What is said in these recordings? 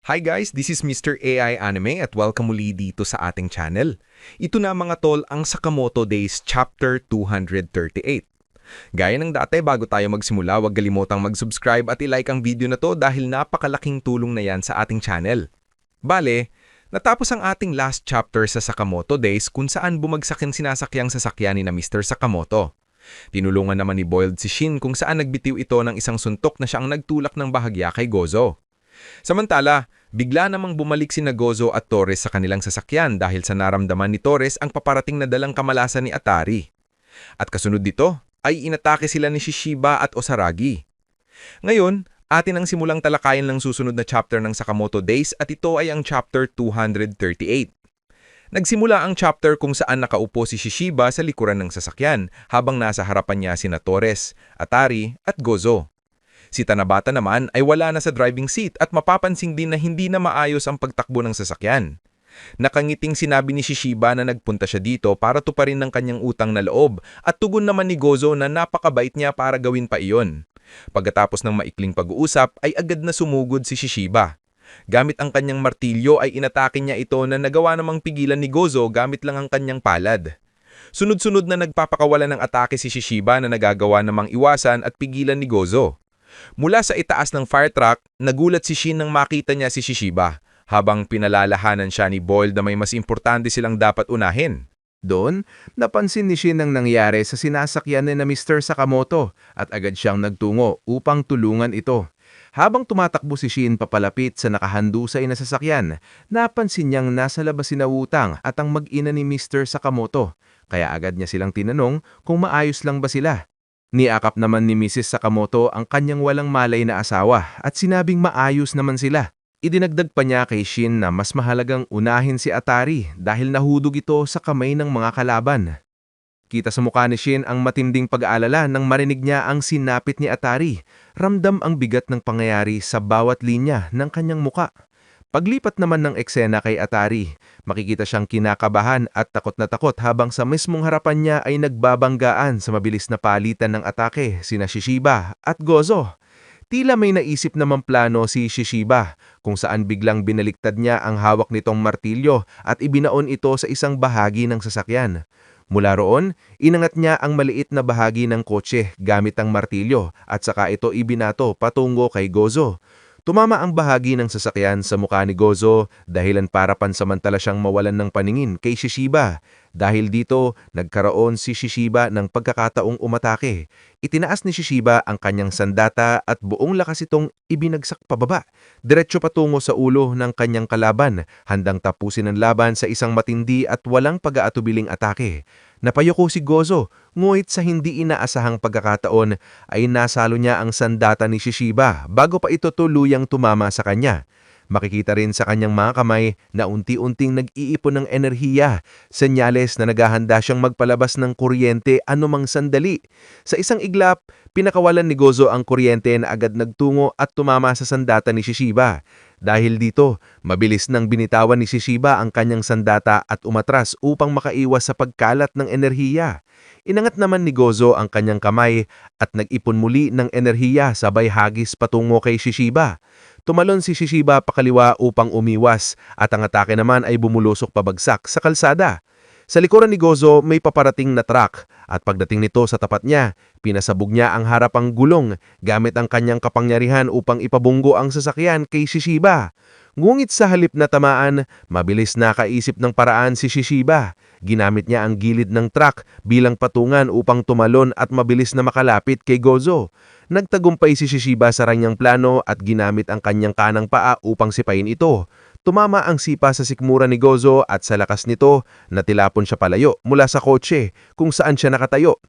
Hi guys, this is Mr. AI Anime at welcome muli dito sa ating channel. Ito na mga tol ang Sakamoto Days Chapter 238. Gaya ng dati, bago tayo magsimula, huwag kalimutang mag-subscribe at i-like ang video na to dahil napakalaking tulong na yan sa ating channel. Bale, natapos ang ating last chapter sa Sakamoto Days kung saan bumagsak ang sinasakyang sasakyan ni na Mr. Sakamoto. Tinulungan naman ni Boiled si Shin kung saan nagbitiw ito ng isang suntok na siyang nagtulak ng bahagya kay Gozo. Samantala, bigla namang bumalik si Gozo at Torres sa kanilang sasakyan dahil sa naramdaman ni Torres ang paparating na dalang kamalasan ni Atari. At kasunod dito ay inatake sila ni Shishiba at Osaragi. Ngayon, atin ang simulang talakayan ng susunod na chapter ng Sakamoto Days at ito ay ang chapter 238. Nagsimula ang chapter kung saan nakaupo si Shishiba sa likuran ng sasakyan habang nasa harapan niya sina Torres, Atari at Gozo. Si Tanabata naman ay wala na sa driving seat at mapapansin din na hindi na maayos ang pagtakbo ng sasakyan. Nakangiting sinabi ni Shishiba na nagpunta siya dito para tuparin ng kanyang utang na loob at tugon naman ni Gozo na napakabait niya para gawin pa iyon. Pagkatapos ng maikling pag-uusap ay agad na sumugod si Shishiba. Gamit ang kanyang martilyo ay inatake niya ito na nagawa namang pigilan ni Gozo gamit lang ang kanyang palad. Sunod-sunod na nagpapakawala ng atake si Shishiba na nagagawa namang iwasan at pigilan ni Gozo. Mula sa itaas ng fire truck, nagulat si Shin nang makita niya si Shishiba, habang pinalalahanan siya ni Boiled na may mas importante silang dapat unahin. Doon, napansin ni Shin ang nangyari sa sinasakyan ni na Mr. Sakamoto at agad siyang nagtungo upang tulungan ito. Habang tumatakbo si Shin papalapit sa nakahandusay na sasakyan, napansin niyang nasa labas si Wutang at ang mag-ina ni Mr. Sakamoto, kaya agad niya silang tinanong kung maayos lang ba sila. Niakap naman ni Mrs. Sakamoto ang kanyang walang malay na asawa at sinabing maayos naman sila. Idinagdag pa niya kay Shin na mas mahalagang unahin si Atari dahil nahudog ito sa kamay ng mga kalaban. Kita sa mukha ni Shin ang matinding pag-aalala nang marinig niya ang sinapit ni Atari. Ramdam ang bigat ng pangyayari sa bawat linya ng kanyang muka. Paglipat naman ng eksena kay Atari, makikita siyang kinakabahan at takot na takot habang sa mismong harapan niya ay nagbabanggaan sa mabilis na palitan ng atake sina Shishiba at Gozo. Tila may naisip namang plano si Shishiba kung saan biglang binaliktad niya ang hawak nitong martilyo at ibinaon ito sa isang bahagi ng sasakyan. Mula roon, inangat niya ang maliit na bahagi ng kotse gamit ang martilyo at saka ito ibinato patungo kay Gozo. Tumama ang bahagi ng sasakyan sa mukha ni Gozo dahilan para pansamantala siyang mawalan ng paningin kay Shishiba. Dahil dito, nagkaroon si Shishiba ng pagkakataong umatake. Itinaas ni Shishiba ang kanyang sandata at buong lakas itong ibinagsak pababa. Diretso patungo sa ulo ng kanyang kalaban, handang tapusin ang laban sa isang matindi at walang pag-aatubiling atake. Napayuko si Gozo, ngunit sa hindi inaasahang pagkakataon ay nasalo niya ang sandata ni Shishiba bago pa ito tuluyang tumama sa kanya. Makikita rin sa kanyang mga kamay na unti-unting nag-iipon ng enerhiya, senyales na naghahanda siyang magpalabas ng kuryente anumang sandali. Sa isang iglap, pinakawalan ni Gozo ang kuryente na agad nagtungo at tumama sa sandata ni Shishiba. Dahil dito, mabilis nang binitawan ni Shishiba ang kanyang sandata at umatras upang makaiwas sa pagkalat ng enerhiya. Inangat naman ni Gozo ang kanyang kamay at nag-ipon muli ng enerhiya sabay hagis patungo kay Shishiba. Tumalon si Shishiba pakaliwa upang umiwas at ang atake naman ay bumulusok pabagsak sa kalsada. Sa likuran ni Gozo may paparating na truck at pagdating nito sa tapat niya, pinasabog niya ang harapang gulong gamit ang kanyang kapangyarihan upang ipabunggo ang sasakyan kay Shishiba. Ngunit sa halip na tamaan, mabilis nakaisip ng paraan si Shishiba. Ginamit niya ang gilid ng truck bilang patungan upang tumalon at mabilis na makalapit kay Gozo. Nagtagumpay si Shishiba sa kanyang plano at ginamit ang kanyang kanang paa upang sipain ito. Tumama ang sipa sa sikmura ni Gozo at sa lakas nito, natilapon siya palayo mula sa kotse kung saan siya nakatayo.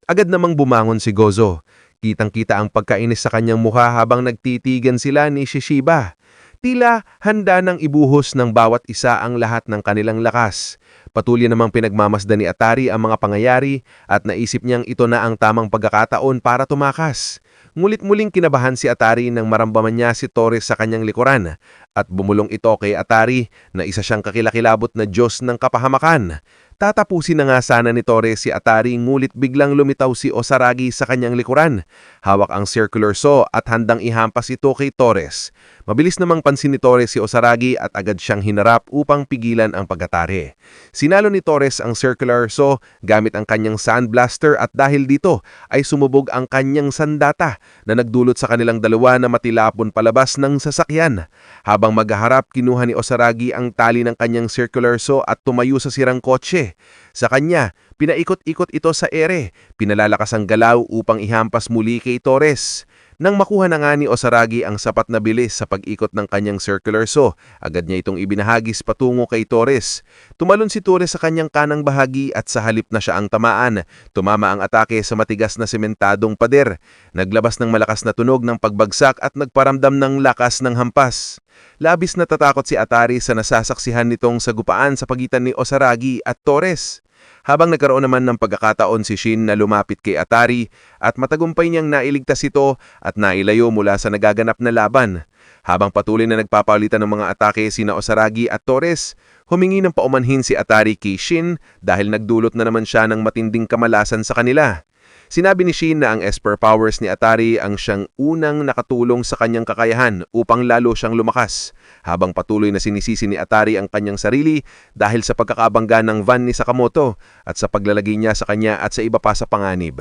Agad namang bumangon si Gozo. Kitang-kita ang pagkainis sa kanyang mukha habang nagtitigan sila ni Shishiba. Tila handa nang ibuhos ng bawat isa ang lahat ng kanilang lakas. Patuloy namang pinagmamasdan ni Atari ang mga pangyayari at naisip niyang ito na ang tamang pagkakataon para tumakas. Ngulit muling kinabahan si Atari nang maramdaman niya si Torres sa kanyang likuran at bumulong ito kay Atari na isa siyang kakilakilabot na Diyos ng kapahamakan. Tatapusin na nga sana ni Torres si Atari ngulit biglang lumitaw si Osaragi sa kanyang likuran. Hawak ang circular saw at handang ihampas ito kay Torres. Mabilis namang pansin ni Torres si Osaragi at agad siyang hinarap upang pigilan ang pag-atake. Sinalo ni Torres ang circular saw gamit ang kanyang sandblaster at dahil dito ay sumubog ang kanyang sandata na nagdulot sa kanilang dalawa na matilapon palabas ng sasakyan. Habang maghaharap, kinuha ni Osaragi ang tali ng kanyang circular saw at tumayo sa sirang kotse. Sa kanya, pinaikot-ikot ito sa ere, pinalalakas ang galaw upang ihampas muli kay Torres. Nang makuha na nga ni Osaragi ang sapat na bilis sa pag-ikot ng kanyang circular saw, agad niya itong ibinahagis patungo kay Torres. Tumalon si Torres sa kanyang kanang bahagi at sa halip na siya ang tamaan, tumama ang atake sa matigas na sementadong pader. Naglabas ng malakas na tunog ng pagbagsak at nagparamdam ng lakas ng hampas. Labis na tatakot si Atari sa nasasaksihan nitong sagupaan sa pagitan ni Osaragi at Torres. Habang nagkaroon naman ng pagkakataon si Shin na lumapit kay Atari at matagumpay niyang nailigtas ito at nailayo mula sa nagaganap na laban. Habang patuloy na nagpapalitan ng mga atake sina Osaragi at Torres, humingi ng paumanhin si Atari kay Shin dahil nagdulot na naman siya ng matinding kamalasan sa kanila. Sinabi ni Shin na ang Esper powers ni Atari ang siyang unang nakatulong sa kanyang kakayahan upang lalo siyang lumakas, habang patuloy na sinisisi ni Atari ang kanyang sarili dahil sa pagkakabangga ng van ni Sakamoto at sa paglalagay niya sa kanya at sa iba pa sa panganib.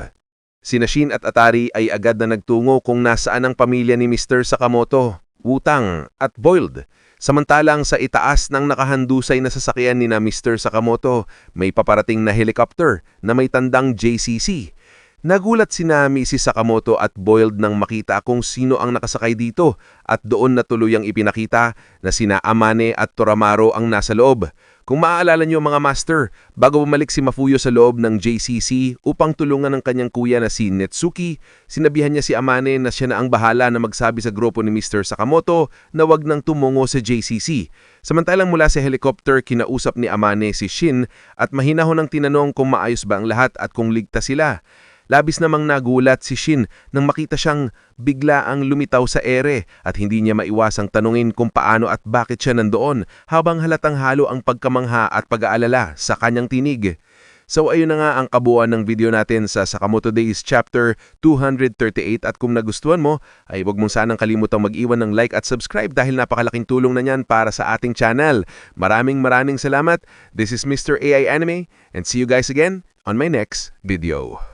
Sina Shin at Atari ay agad na nagtungo kung nasaan ang pamilya ni Mr. Sakamoto, Wutang at Boiled. Samantalang sa itaas ng nakahandusay na sasakyan ni na Mr. Sakamoto, may paparating na helicopter na may tandang JCC. Nagulat sina Mrs. Sakamoto at Boiled nang makita kung sino ang nakasakay dito at doon na tuluyang ipinakita na sina Amane at Toramaro ang nasa loob. Kung maaalala niyo mga master, bago bumalik si Mafuyo sa loob ng JCC upang tulungan ng kanyang kuya na si Netsuki, sinabihan niya si Amane na siya na ang bahala na magsabi sa grupo ni Mr. Sakamoto na wag nang tumungo sa JCC. Samantalang mula sa helicopter, kinausap ni Amane si Shin at mahinahon ang tinanong kung maayos ba ang lahat at kung ligtas sila. Labis namang nagulat si Shin nang makita siyang bigla ang lumitaw sa ere at hindi niya maiwasang tanungin kung paano at bakit siya nandoon habang halatang halo ang pagkamangha at pag-aalala sa kanyang tinig. So ayun na nga ang kabuuan ng video natin sa Sakamoto Days Chapter 238 at kung nagustuhan mo ay huwag mong sanang kalimutang mag-iwan ng like at subscribe dahil napakalaking tulong na yan para sa ating channel. Maraming salamat. This is Mr. AI Anime and see you guys again on my next video.